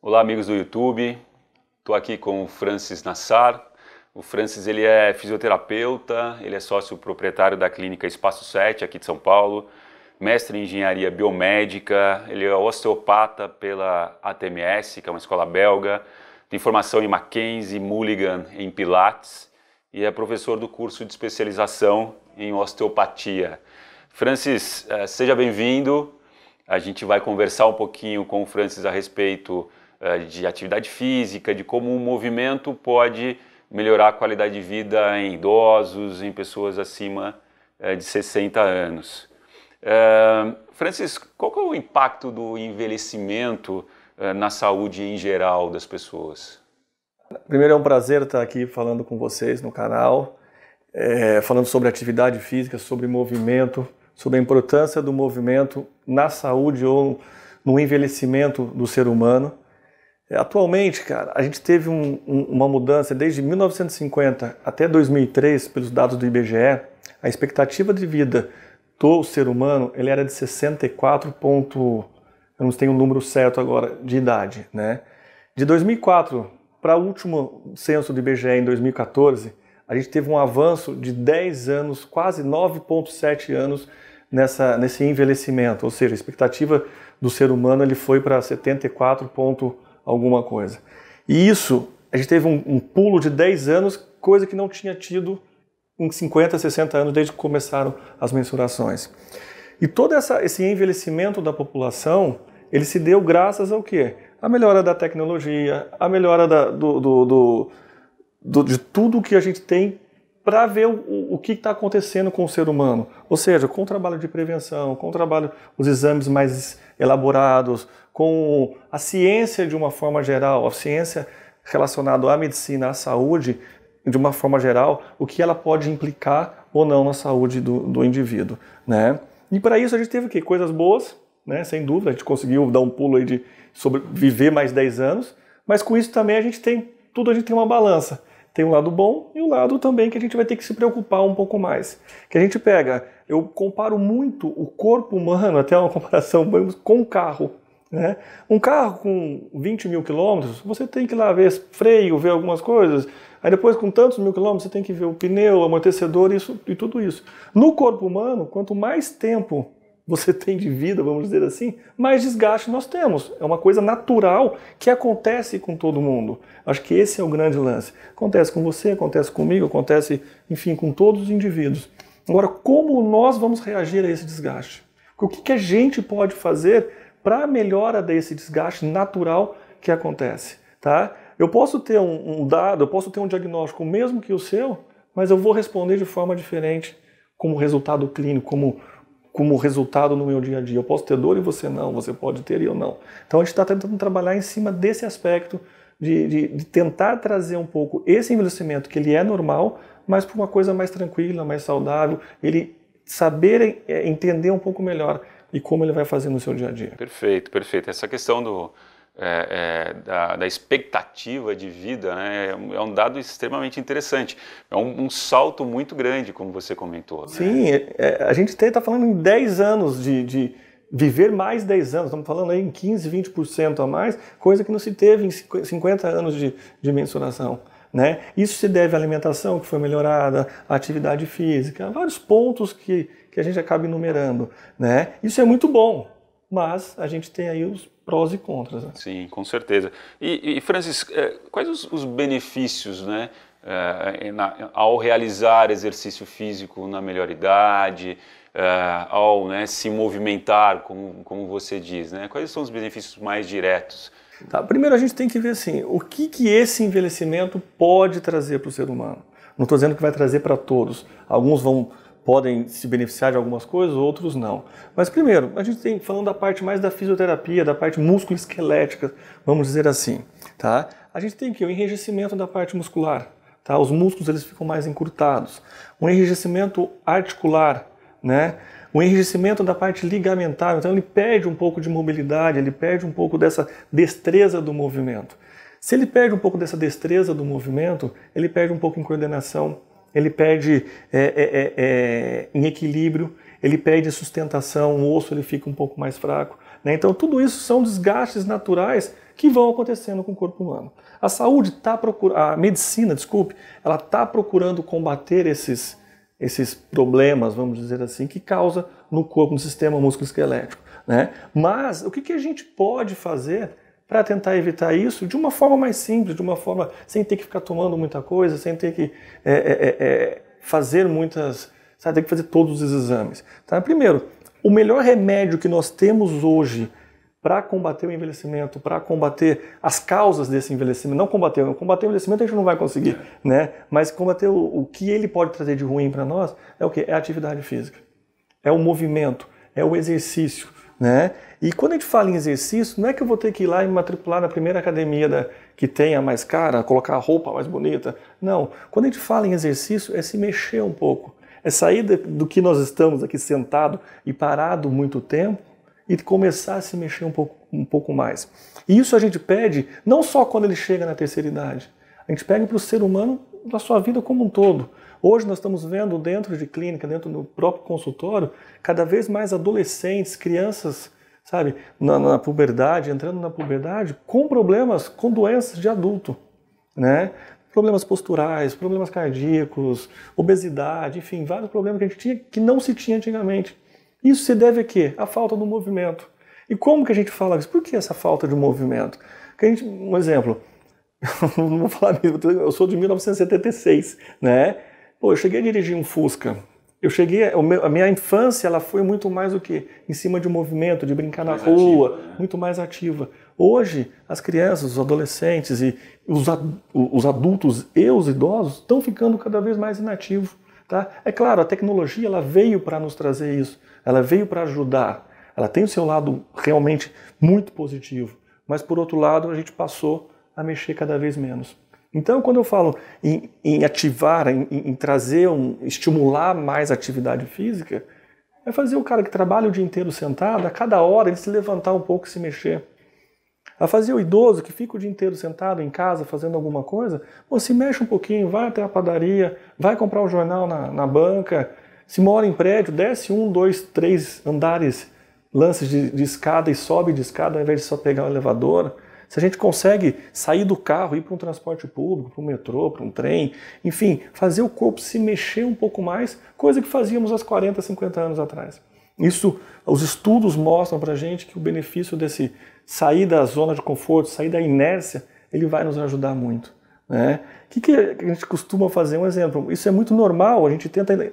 Olá, amigos do YouTube. Estou aqui com o Francis Nassar. O Francis ele é fisioterapeuta, ele é sócio proprietário da clínica Espaço 7 aqui de São Paulo, mestre em engenharia biomédica, ele é osteopata pela ATMS, que é uma escola belga, tem formação em Mackenzie, Mulligan, em Pilates e é professor do curso de especialização em osteopatia. Francis, seja bem-vindo. A gente vai conversar um pouquinho com o Francis a respeito de atividade física, de como o movimento pode melhorar a qualidade de vida em idosos, em pessoas acima de 60 anos. Francis, qual que é o impacto do envelhecimento na saúde em geral das pessoas? Primeiro é um prazer estar aqui falando com vocês no canal, falando sobre atividade física, sobre movimento, sobre a importância do movimento na saúde ou no envelhecimento do ser humano. Atualmente, cara, a gente teve uma mudança desde 1950 até 2003, pelos dados do IBGE, a expectativa de vida do ser humano ele era de 64 eu não tenho o número certo agora, de idade, né? De 2004 para o último censo do IBGE em 2014, a gente teve um avanço de 10 anos, quase 9,7 anos nesse envelhecimento, ou seja, a expectativa do ser humano ele foi para 74 alguma coisa. E isso, a gente teve um pulo de 10 anos, coisa que não tinha tido em 50, 60 anos, desde que começaram as mensurações. E todo esse envelhecimento da população, ele se deu graças ao quê? A melhora da tecnologia, a melhora de tudo que a gente tem para ver o que está acontecendo com o ser humano. Ou seja, com o trabalho de prevenção, com o trabalho, os exames mais elaborados, com a ciência de uma forma geral, a ciência relacionada à medicina, à saúde, de uma forma geral, o que ela pode implicar ou não na saúde do indivíduo, né? E para isso a gente teve o quê? Coisas boas, né? Sem dúvida, a gente conseguiu dar um pulo aí de sobreviver mais 10 anos, mas com isso também a gente tem uma balança. Tem um lado bom e um lado também que a gente vai ter que se preocupar um pouco mais. Que a gente pega, eu comparo muito o corpo humano, até uma comparação com um carro, né? Um carro com 20 mil quilômetros, você tem que ir lá ver freio, ver algumas coisas. Aí depois, com tantos mil quilômetros, você tem que ver o pneu, o amortecedor e tudo isso. No corpo humano, quanto mais tempo você tem de vida, vamos dizer assim, mais desgaste nós temos. É uma coisa natural que acontece com todo mundo. Acho que esse é o grande lance. Acontece com você, acontece comigo, acontece, enfim, com todos os indivíduos. Agora, como nós vamos reagir a esse desgaste? O que a gente pode fazer para a melhora desse desgaste natural que acontece, tá? Eu posso ter um dado, eu posso ter um diagnóstico mesmo que o seu, mas eu vou responder de forma diferente como resultado clínico, como resultado no meu dia a dia. Eu posso ter dor e você não, você pode ter e eu não. Então a gente está tentando trabalhar em cima desse aspecto de tentar trazer um pouco esse envelhecimento, que ele é normal, mas para uma coisa mais tranquila, mais saudável, ele saber entender um pouco melhor e como ele vai fazer no seu dia a dia. Perfeito, perfeito. Essa questão da expectativa de vida, né, é um dado extremamente interessante. É um salto muito grande, como você comentou. Né? Sim, a gente está falando em 10 anos de viver mais 10 anos, estamos falando aí em 15, 20% a mais, coisa que não se teve em 50 anos de mensuração. Né? Isso se deve à alimentação que foi melhorada, à atividade física, a vários pontos que a gente acaba enumerando. Né? Isso é muito bom, mas a gente tem aí os prós e contras. Né? Sim, com certeza. E Francis, quais os benefícios, né, ao realizar exercício físico na melhor idade, ao, né, se movimentar, como você diz, né? Quais são os benefícios mais diretos? Tá, primeiro a gente tem que ver assim, o que esse envelhecimento pode trazer para o ser humano. Não estou dizendo que vai trazer para todos. Alguns podem se beneficiar de algumas coisas, outros não. Mas primeiro, a gente tem falando da parte mais da fisioterapia, da parte musculoesquelética, vamos dizer assim, tá? A gente tem aqui o enrijecimento da parte muscular, tá? Os músculos eles ficam mais encurtados. Um enrijecimento articular, né? O enrijecimento da parte ligamentar, então ele perde um pouco de mobilidade, ele perde um pouco dessa destreza do movimento. Se ele perde um pouco dessa destreza do movimento, ele perde um pouco em coordenação, ele perde em equilíbrio, ele perde sustentação, o osso ele fica um pouco mais fraco. né? Então tudo isso são desgastes naturais que vão acontecendo com o corpo humano. A saúde está procurando, a medicina, desculpe, ela está procurando combater esses problemas, vamos dizer assim, que causa no corpo, no sistema músculo-esquelético, né? Mas o que a gente pode fazer para tentar evitar isso de uma forma mais simples, de uma forma sem ter que ficar tomando muita coisa, sem ter que fazer muitas, sabe, ter que fazer todos os exames. Tá? Primeiro, o melhor remédio que nós temos hoje para combater o envelhecimento, para combater as causas desse envelhecimento, não combater o envelhecimento a gente não vai conseguir, né? Mas combater o que ele pode trazer de ruim para nós é o quê? É a atividade física, é o movimento, é o exercício, né? E quando a gente fala em exercício, não é que eu vou ter que ir lá e me matricular na primeira academia que tenha mais cara, colocar a roupa mais bonita. Não. Quando a gente fala em exercício, é se mexer um pouco. É sair do que nós estamos aqui sentado e parado muito tempo e começar a se mexer um pouco mais. E isso a gente pede não só quando ele chega na terceira idade. A gente pede para o ser humano da sua vida como um todo. Hoje nós estamos vendo dentro de clínica, dentro do próprio consultório, cada vez mais adolescentes, crianças, sabe, na puberdade, entrando na puberdade, com problemas, com doenças de adulto, né? Problemas posturais, problemas cardíacos, obesidade, enfim, vários problemas que a gente tinha que não se tinha antigamente. Isso se deve a quê? À falta do movimento. E como que a gente fala isso? Por que essa falta de movimento? Um exemplo, não vou falar mesmo, eu sou de 1976, né? Pô, eu cheguei a dirigir um Fusca. A minha infância ela foi muito mais do que em cima de um movimento, de brincar na rua, ativa, né? Muito mais ativa. Hoje, as crianças, os adolescentes e os adultos e os idosos estão ficando cada vez mais inativos. Tá? É claro, a tecnologia ela veio para nos trazer isso, ela veio para ajudar. Ela tem o seu lado realmente muito positivo, mas por outro lado a gente passou a mexer cada vez menos. Então, quando eu falo em ativar, em trazer, estimular mais a atividade física, é fazer o cara que trabalha o dia inteiro sentado, a cada hora ele se levantar um pouco e se mexer. A fazer o idoso que fica o dia inteiro sentado em casa fazendo alguma coisa, se mexe um pouquinho, vai até a padaria, vai comprar o jornal na banca, se mora em prédio, desce 1, 2, 3 andares, lances de escada e sobe de escada ao invés de só pegar o elevador. Se a gente consegue sair do carro, ir para um transporte público, para um metrô, para um trem, enfim, fazer o corpo se mexer um pouco mais, coisa que fazíamos há 40, 50 anos atrás. Isso, os estudos mostram para a gente que o benefício desse sair da zona de conforto, sair da inércia, ele vai nos ajudar muito, né? O que a gente costuma fazer? Um exemplo, isso é muito normal, a gente tenta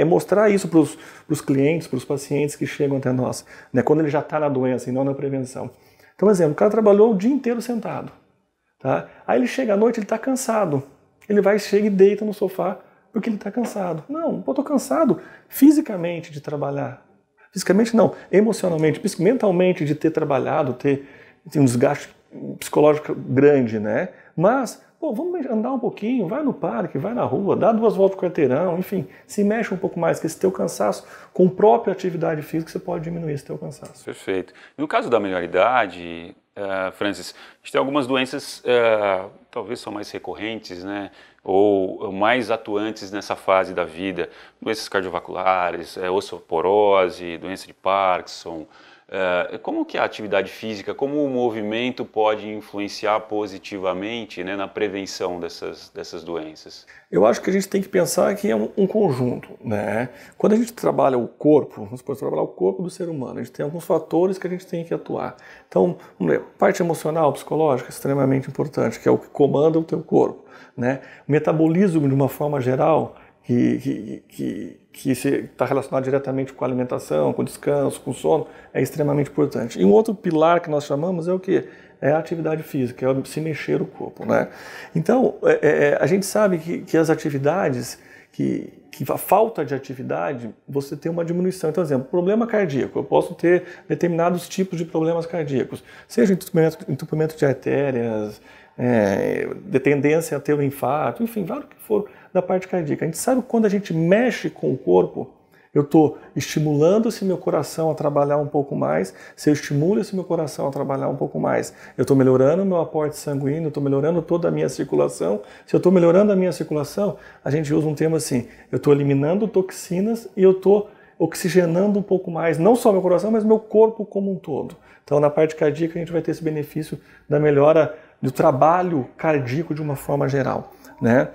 mostrar isso para os clientes, para os pacientes que chegam até nós, né? Quando ele já está na doença e não na prevenção. Então, por exemplo, o cara trabalhou o dia inteiro sentado, tá? Aí ele chega à noite, ele está cansado. Ele chega e deita no sofá porque ele está cansado. Não, eu estou cansado fisicamente de trabalhar. Fisicamente não, emocionalmente, mentalmente de ter trabalhado, ter um desgaste psicológico grande, né? Mas, vamos andar um pouquinho, vai no parque, vai na rua, dá 2 voltas com o quarteirão, enfim, se mexe um pouco mais, que esse teu cansaço, com a própria atividade física, você pode diminuir esse teu cansaço. Perfeito. No caso da melhor-idade, Francis, a gente tem algumas doenças, talvez são mais recorrentes, né? Ou mais atuantes nessa fase da vida, doenças cardiovasculares, osteoporose, doença de Parkinson. Como que a atividade física, como o movimento pode influenciar positivamente, né, na prevenção dessas doenças? Eu acho que a gente tem que pensar que é um conjunto, né? Quando a gente trabalha o corpo, vamos supor, trabalhar o corpo do ser humano, a gente tem alguns fatores que a gente tem que atuar. Então, parte emocional, psicológica, é extremamente importante, que é o que comanda o teu corpo, né? O metabolismo, de uma forma geral, que está relacionado diretamente com a alimentação, com o descanso, com o sono, é extremamente importante. E um outro pilar que nós chamamos é o quê? É a atividade física, é se mexer o corpo, né? Então, a gente sabe que as atividades, que a falta de atividade, você tem uma diminuição. Então, por exemplo, problema cardíaco, eu posso ter determinados tipos de problemas cardíacos, seja entupimento de artérias, de tendência a ter um infarto, enfim, vários que for da parte cardíaca. A gente sabe que quando a gente mexe com o corpo, eu estou estimulando esse meu coração a trabalhar um pouco mais, se eu estimulo esse meu coração a trabalhar um pouco mais, eu estou melhorando o meu aporte sanguíneo, eu estou melhorando toda a minha circulação. Se eu estou melhorando a minha circulação, a gente usa um termo assim, eu estou eliminando toxinas e eu estou oxigenando um pouco mais, não só meu coração, mas meu corpo como um todo. Então, na parte cardíaca, a gente vai ter esse benefício da melhora do trabalho cardíaco de uma forma geral, né?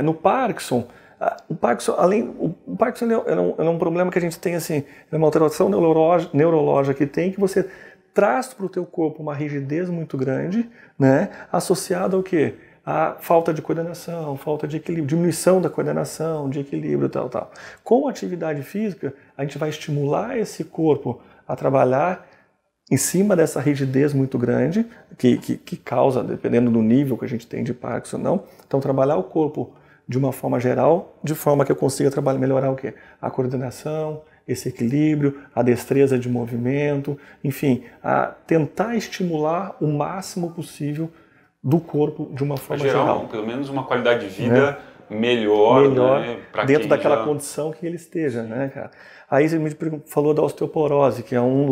No Parkinson, o Parkinson é um problema que a gente tem, assim, é uma alteração neurológica que tem, que você traz para o teu corpo uma rigidez muito grande, né? Associada ao quê? A falta de coordenação, falta de equilíbrio, diminuição da coordenação, de equilíbrio, tal. Com a atividade física, a gente vai estimular esse corpo a trabalhar em cima dessa rigidez muito grande, que causa, dependendo do nível que a gente tem de Parkinson ou não. Então, trabalhar o corpo de uma forma geral, de forma que eu consiga melhorar o quê? A coordenação, esse equilíbrio, a destreza de movimento, enfim, a tentar estimular o máximo possível do corpo de uma forma geral. Pelo menos uma qualidade de vida melhor, né, dentro daquela condição que ele esteja, né, cara? Aí você me falou da osteoporose, que é um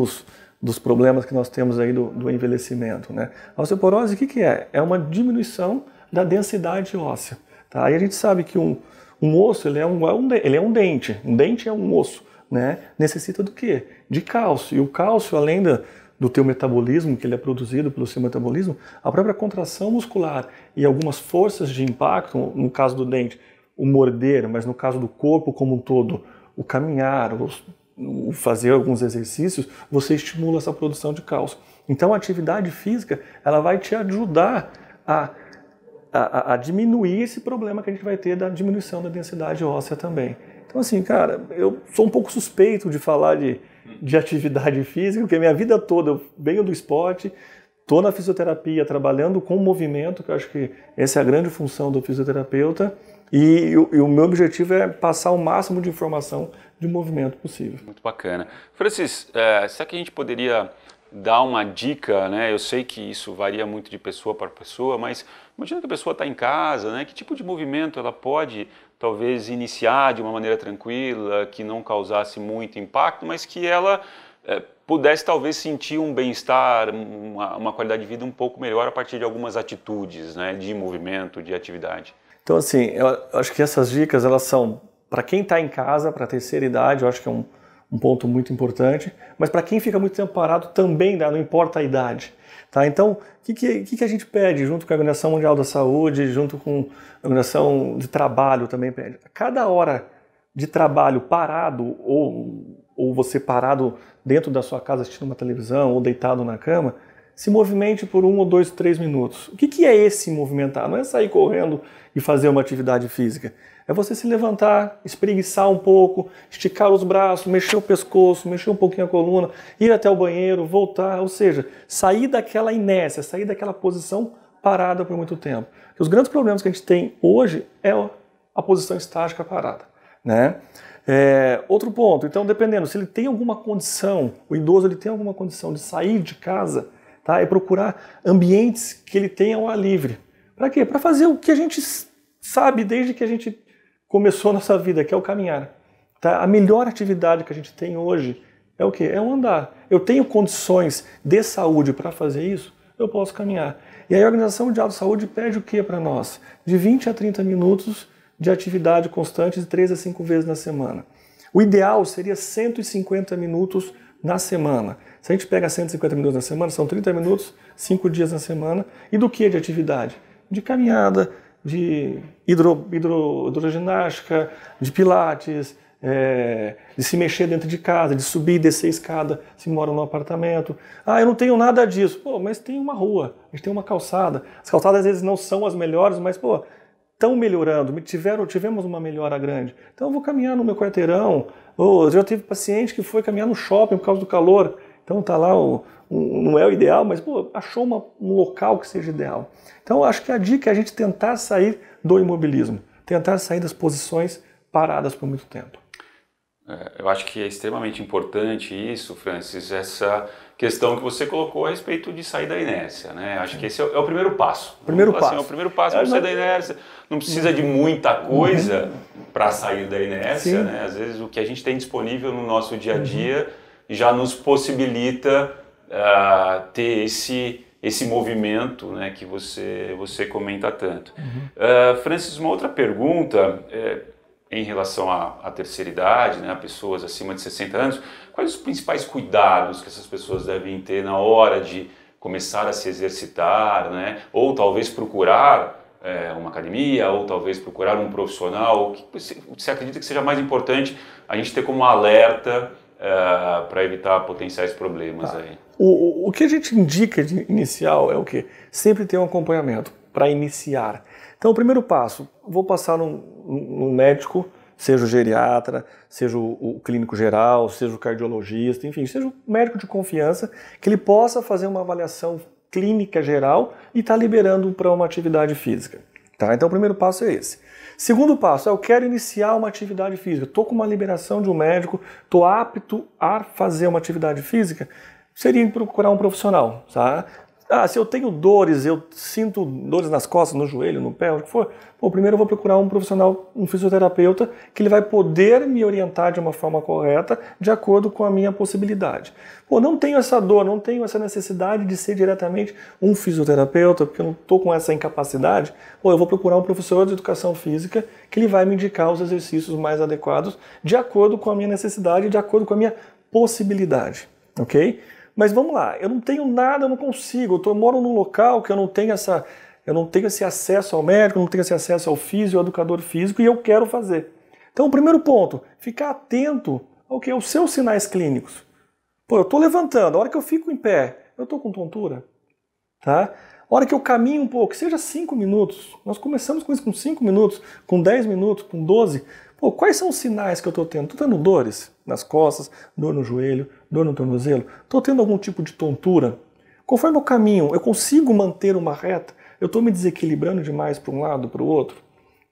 dos problemas que nós temos aí do envelhecimento, né? A osteoporose, o que é? É uma diminuição da densidade óssea, tá? Aí a gente sabe que um osso, ele é um dente. Um dente é um osso, né? Necessita do quê? De cálcio. E o cálcio, além do teu metabolismo, que ele é produzido pelo seu metabolismo, a própria contração muscular e algumas forças de impacto, no caso do dente, o morder, mas no caso do corpo como um todo, o caminhar, o fazer alguns exercícios, você estimula essa produção de cálcio. Então a atividade física, ela vai te ajudar a diminuir esse problema que a gente vai ter da diminuição da densidade óssea também. Então assim, cara, eu sou um pouco suspeito de falar de atividade física, porque a minha vida toda eu venho do esporte, estou na fisioterapia trabalhando com movimento, que eu acho que essa é a grande função do fisioterapeuta, e o meu objetivo é passar o máximo de informação de movimento possível. Muito bacana. Francis, será que a gente poderia dar uma dica, né? Eu sei que isso varia muito de pessoa para pessoa, mas imagina que a pessoa está em casa, né? Que tipo de movimento ela pode talvez iniciar de uma maneira tranquila, que não causasse muito impacto, mas que ela pudesse talvez sentir um bem-estar, uma qualidade de vida um pouco melhor a partir de algumas atitudes, né? De movimento, de atividade. Então assim, eu acho que essas dicas elas são para quem está em casa, para a terceira idade, eu acho que é um ponto muito importante, mas para quem fica muito tempo parado também dá, não importa a idade. Tá? Então, o que a gente pede junto com a Organização Mundial da Saúde, junto com a Organização de Trabalho também pede? A cada hora de trabalho parado, ou você parado dentro da sua casa assistindo uma televisão, ou deitado na cama, se movimente por 1 ou 2, 3 minutos. O que é esse movimentar? Não é sair correndo e fazer uma atividade física. É você se levantar, espreguiçar um pouco, esticar os braços, mexer o pescoço, mexer um pouquinho a coluna, ir até o banheiro, voltar, ou seja, sair daquela inércia, sair daquela posição parada por muito tempo. Porque os grandes problemas que a gente tem hoje é a posição estática parada, né? Outro ponto, então dependendo, se ele tem alguma condição, o idoso ele tem alguma condição de sair de casa, tá? É procurar ambientes que ele tenha ao ar livre. Para quê? Para fazer o que a gente sabe desde que a gente começou a nossa vida, que é o caminhar. Tá? A melhor atividade que a gente tem hoje é o quê? É o andar. Eu tenho condições de saúde para fazer isso, eu posso caminhar. E aí a Organização Mundial da Saúde pede o quê para nós? De 20 a 30 minutos de atividade constante de 3 a 5 vezes na semana. O ideal seria 150 minutos na semana. Se a gente pega 150 minutos na semana, são 30 minutos, 5 dias na semana. E do que de atividade? De caminhada, de hidroginástica, de pilates, de se mexer dentro de casa, de subir e descer a escada se mora num apartamento. Ah, eu não tenho nada disso. Pô, mas tem uma rua, a gente tem uma calçada. As calçadas às vezes não são as melhores, mas pô, estão melhorando, tivemos uma melhora grande. Então eu vou caminhar no meu quarteirão. Eu já tive paciente que foi caminhar no shopping por causa do calor. Então tá lá, não é o ideal, mas pô, achou um local que seja ideal. Então acho que a dica é a gente tentar sair do imobilismo, tentar sair das posições paradas por muito tempo. Eu acho que é extremamente importante isso, Francis, essa questão que você colocou a respeito de sair da inércia, né? Acho que esse é o primeiro passo. É o primeiro passo para sair da inércia. Não precisa de muita coisa para sair da inércia, né? Às vezes o que a gente tem disponível no nosso dia a dia já nos possibilita ter esse movimento, né, que você comenta tanto. Francis, uma outra pergunta. em relação à terceira idade, né, a pessoas acima de 60 anos, quais os principais cuidados que essas pessoas devem ter na hora de começar a se exercitar, né, ou talvez procurar uma academia, ou talvez procurar um profissional? O que você acredita que seja mais importante a gente ter como alerta para evitar potenciais problemas aí? O que a gente indica de inicial é o quê? Sempre ter um acompanhamento para iniciar. Então, o primeiro passo, vou passar num médico, seja o geriatra, seja o clínico geral, seja o cardiologista, enfim, seja o médico de confiança, que ele possa fazer uma avaliação clínica geral e está liberando para uma atividade física. Tá? Então, o primeiro passo é esse. Segundo passo, eu quero iniciar uma atividade física. Estou com uma liberação de um médico, estou apto a fazer uma atividade física, seria procurar um profissional, tá? Se eu tenho dores, eu sinto dores nas costas, no joelho, no pé, o que for, primeiro eu vou procurar um profissional, um fisioterapeuta, que ele vai poder me orientar de uma forma correta, de acordo com a minha possibilidade. Não tenho essa dor, não tenho essa necessidade de ser diretamente um fisioterapeuta, porque eu não estou com essa incapacidade, eu vou procurar um professor de educação física, que ele vai me indicar os exercícios mais adequados, de acordo com a minha necessidade, de acordo com a minha possibilidade, ok? Mas vamos lá, eu não tenho nada, eu não consigo, eu moro num local que eu não tenho esse acesso ao médico, eu não tenho esse acesso ao físio, ao educador físico, e eu quero fazer. Então, o primeiro ponto, ficar atento aos seus sinais clínicos. Eu estou levantando, a hora que eu fico em pé, eu estou com tontura, tá? A hora que eu caminho um pouco, seja 5 minutos, nós começamos com isso com 5 minutos, com 10 minutos, com 12. Quais são os sinais que eu estou tendo? Estou tendo dores nas costas, dor no joelho, dor no tornozelo? Estou tendo algum tipo de tontura? Conforme eu caminho, eu consigo manter uma reta? Eu estou me desequilibrando demais para um lado, para o outro?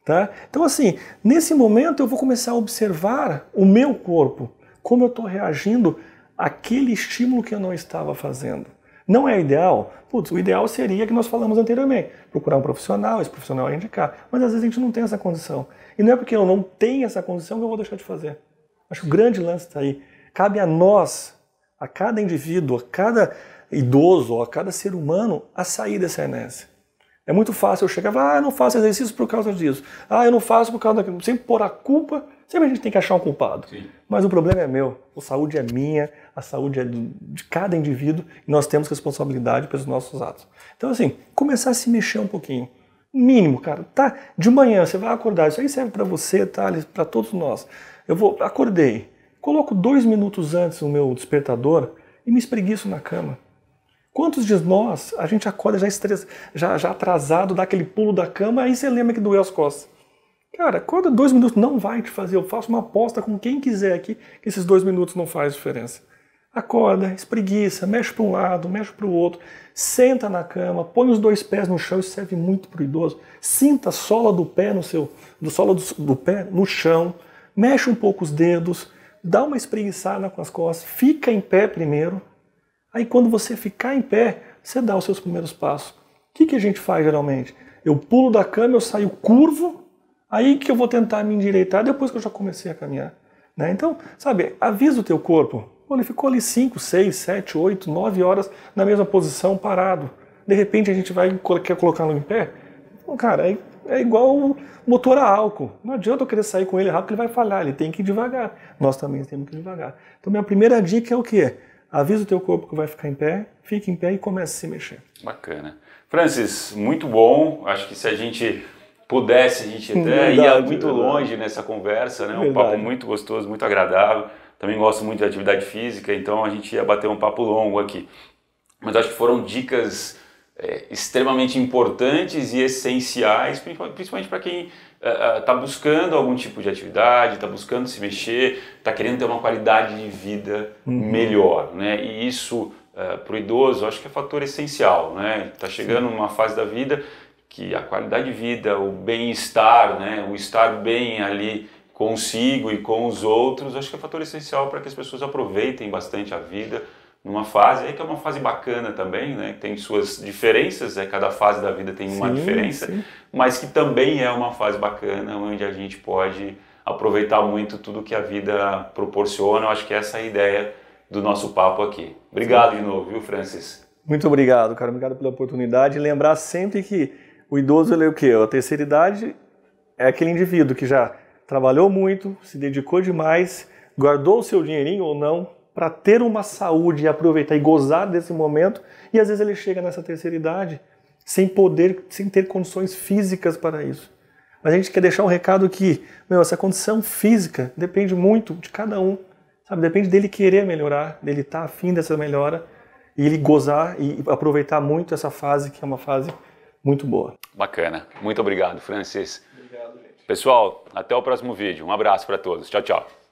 Tá? Então, assim, nesse momento eu vou começar a observar o meu corpo, como eu estou reagindo àquele estímulo que eu não estava fazendo. Não é ideal? O ideal seria que nós falamos anteriormente, procurar um profissional, esse profissional vai indicar, mas às vezes a gente não tem essa condição. E não é porque eu não tenho essa condição que eu vou deixar de fazer. Acho que o grande lance está aí. Cabe a nós, a cada indivíduo, a cada idoso, a cada ser humano, a sair dessa inércia. É muito fácil eu chegar e falar, eu não faço exercício por causa disso. Eu não faço por causa daquilo. Sempre pôr a culpa, sempre a gente tem que achar um culpado. Sim. Mas o problema é meu, a saúde é minha, a saúde é de cada indivíduo e nós temos responsabilidade pelos nossos atos. Então, assim, começar a se mexer um pouquinho. Mínimo, cara. Tá? De manhã você vai acordar, isso aí serve para você, tá? Para todos nós. Acordei, coloco 2 minutos antes o meu despertador e me espreguiço na cama. Quantos de nós a gente acorda já atrasado, dá aquele pulo da cama, aí você lembra que doeu as costas. Cara, acorda 2 minutos, não vai te fazer. Eu faço uma aposta com quem quiser aqui que esses 2 minutos não faz diferença. Acorda, espreguiça, mexe para um lado, mexe para o outro, senta na cama, põe os 2 pés no chão, isso serve muito para o idoso. Sinta a sola do pé do pé no chão, mexe um pouco os dedos, dá uma espreguiçada com as costas, fica em pé primeiro. Aí quando você ficar em pé, você dá os seus primeiros passos. O que a gente faz geralmente? Eu pulo da cama, eu saio curvo, aí que eu vou tentar me endireitar depois que eu já comecei a caminhar. Né? Então, sabe, avisa o teu corpo. Ele ficou ali 5, 6, 7, 8, 9 horas na mesma posição, parado. De repente a gente quer colocá-lo em pé. Cara, é igual o motor a álcool. Não adianta eu querer sair com ele rápido, ele vai falhar, ele tem que ir devagar. Nós também temos que ir devagar. Então minha primeira dica é o quê? Avisa o teu corpo que vai ficar em pé, fique em pé e comece a se mexer. Bacana. Francis, muito bom. Acho que se a gente pudesse, a gente até ia muito longe nessa conversa, né? Um papo muito gostoso, muito agradável. Também gosto muito de atividade física, então a gente ia bater um papo longo aqui. Mas acho que foram dicas extremamente importantes e essenciais, principalmente para quem está buscando algum tipo de atividade, está buscando se mexer, está querendo ter uma qualidade de vida melhor, né? E isso, para o idoso, acho que é fator essencial, né? Está chegando numa fase da vida que a qualidade de vida, o bem-estar, né? O estar bem ali consigo e com os outros, acho que é fator essencial para que as pessoas aproveitem bastante a vida numa fase, aí que é uma fase bacana também, né? Tem suas diferenças, cada fase da vida tem uma diferença, mas que também é uma fase bacana, onde a gente pode aproveitar muito tudo que a vida proporciona. Eu acho que essa é a ideia do nosso papo aqui. Obrigado de novo, viu, Francis? Muito obrigado, cara. Obrigado pela oportunidade. E lembrar sempre que o idoso, ele é o quê? A terceira idade é aquele indivíduo que já trabalhou muito, se dedicou demais, guardou o seu dinheirinho ou não, para ter uma saúde e aproveitar e gozar desse momento, e às vezes ele chega nessa terceira idade sem poder, sem ter condições físicas para isso. Mas a gente quer deixar um recado que, essa condição física depende muito de cada um, sabe? Depende dele querer melhorar, dele estar afim dessa melhora, e ele gozar e aproveitar muito essa fase, que é uma fase muito boa. Bacana. Muito obrigado, Francis. Obrigado, gente. Pessoal, até o próximo vídeo. Um abraço para todos. Tchau, tchau.